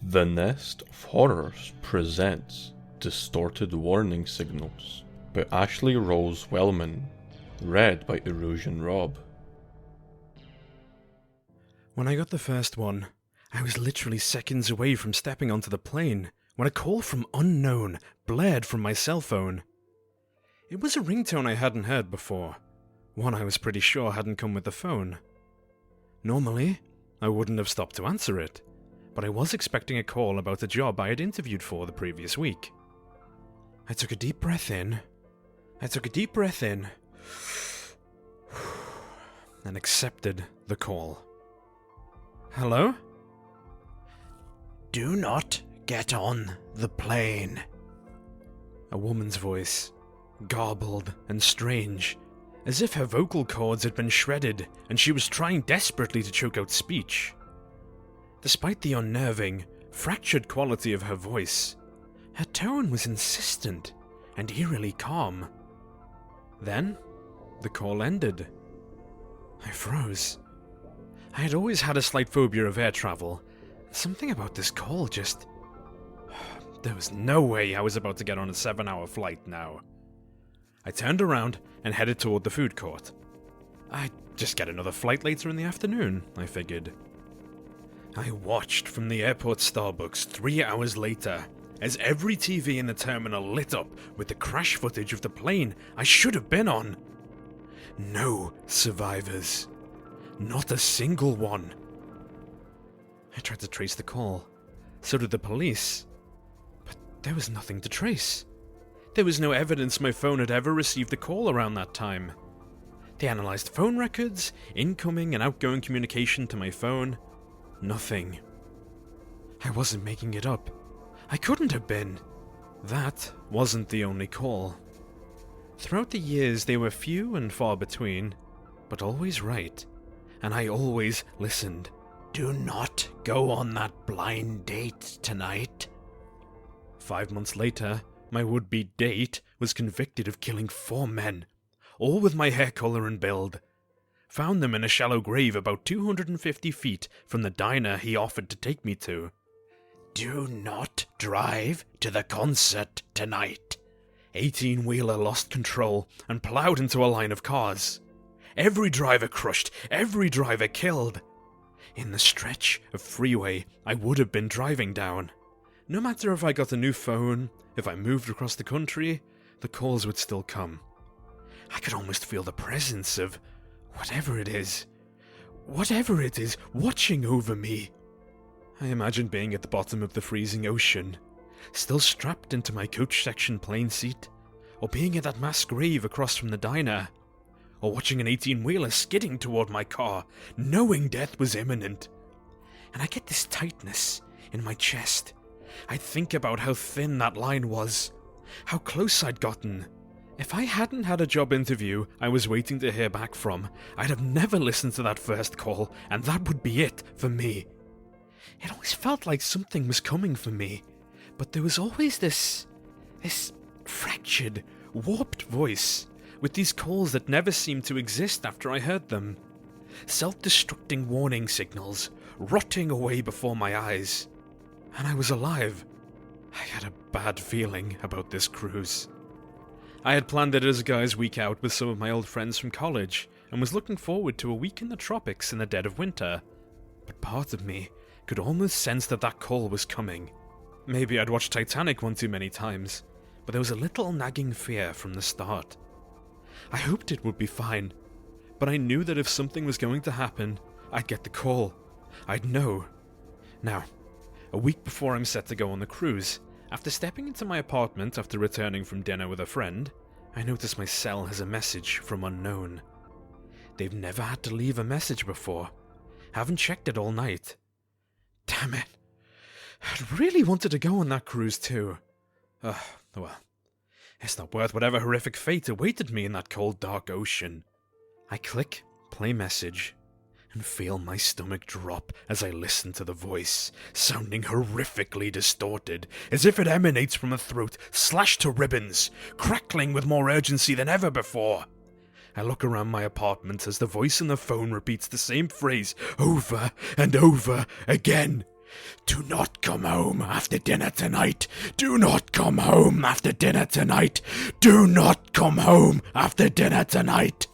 The Nest of Horrors presents Distorted Warning Signals by Ashley Rose Wellman, read by EurasianRob. When I got the first one, I was literally seconds away from stepping onto the plane when a call from unknown blared from my cell phone. It was a ringtone I hadn't heard before, one I was pretty sure hadn't come with the phone. Normally, I wouldn't have stopped to answer it, but I was expecting a call about a job I had interviewed for the previous week. I took a deep breath in, and accepted the call. Hello? Do not get on the plane. A woman's voice, garbled and strange, as if her vocal cords had been shredded and she was trying desperately to choke out speech. Despite the unnerving, fractured quality of her voice, her tone was insistent and eerily calm. Then, the call ended. I froze. I had always had a slight phobia of air travel. Something about this call just... There was no way I was about to get on a 7-hour flight now. I turned around and headed toward the food court. I'd just get another flight later in the afternoon, I figured. I watched from the airport Starbucks 3 hours later as every TV in the terminal lit up with the crash footage of the plane I should have been on. No survivors. Not a single one. I tried to trace the call. So did the police. But there was nothing to trace. There was no evidence my phone had ever received a call around that time. They analyzed phone records, incoming and outgoing communication to my phone. Nothing. I wasn't making it up. I couldn't have been. That wasn't the only call. Throughout the years, they were few and far between, but always right, and I always listened. Do not go on that blind date tonight. 5 months later, my would-be date was convicted of killing 4 men, all with my hair color and build. Found them in a shallow grave about 250 feet from the diner he offered to take me to. Do not drive to the concert tonight. 18-wheeler lost control and plowed into a line of cars. Every driver crushed, every driver killed. In the stretch of freeway I would have been driving down. No matter if I got a new phone, if I moved across the country, the calls would still come. I could almost feel the presence of whatever it is, watching over me. I imagined being at the bottom of the freezing ocean, still strapped into my coach section plane seat, or being at that mass grave across from the diner, or watching an 18-wheeler skidding toward my car, knowing death was imminent. And I get this tightness in my chest. I think about how thin that line was, how close I'd gotten. If I hadn't had a job interview I was waiting to hear back from, I'd have never listened to that first call, and that would be it for me. It always felt like something was coming for me, but there was always this fractured, warped voice, with these calls that never seemed to exist after I heard them. Self-destructing warning signals, rotting away before my eyes. And I was alive. I had a bad feeling about this cruise. I had planned it as a guy's week out with some of my old friends from college, and was looking forward to a week in the tropics in the dead of winter. But part of me could almost sense that call was coming. Maybe I'd watched Titanic one too many times, but there was a little nagging fear from the start. I hoped it would be fine, but I knew that if something was going to happen, I'd get the call. I'd know. Now, a week before I'm set to go on the cruise, after stepping into my apartment after returning from dinner with a friend, I notice my cell has a message from unknown. They've never had to leave a message before. Haven't checked it all night. Damn it. I'd really wanted to go on that cruise too. Well, it's not worth whatever horrific fate awaited me in that cold, dark ocean. I click play message and feel my stomach drop as I listen to the voice, sounding horrifically distorted, as if it emanates from a throat slashed to ribbons, crackling with more urgency than ever before. I look around my apartment as the voice in the phone repeats the same phrase over and over again. Do not come home after dinner tonight. Do not come home after dinner tonight. Do not come home after dinner tonight.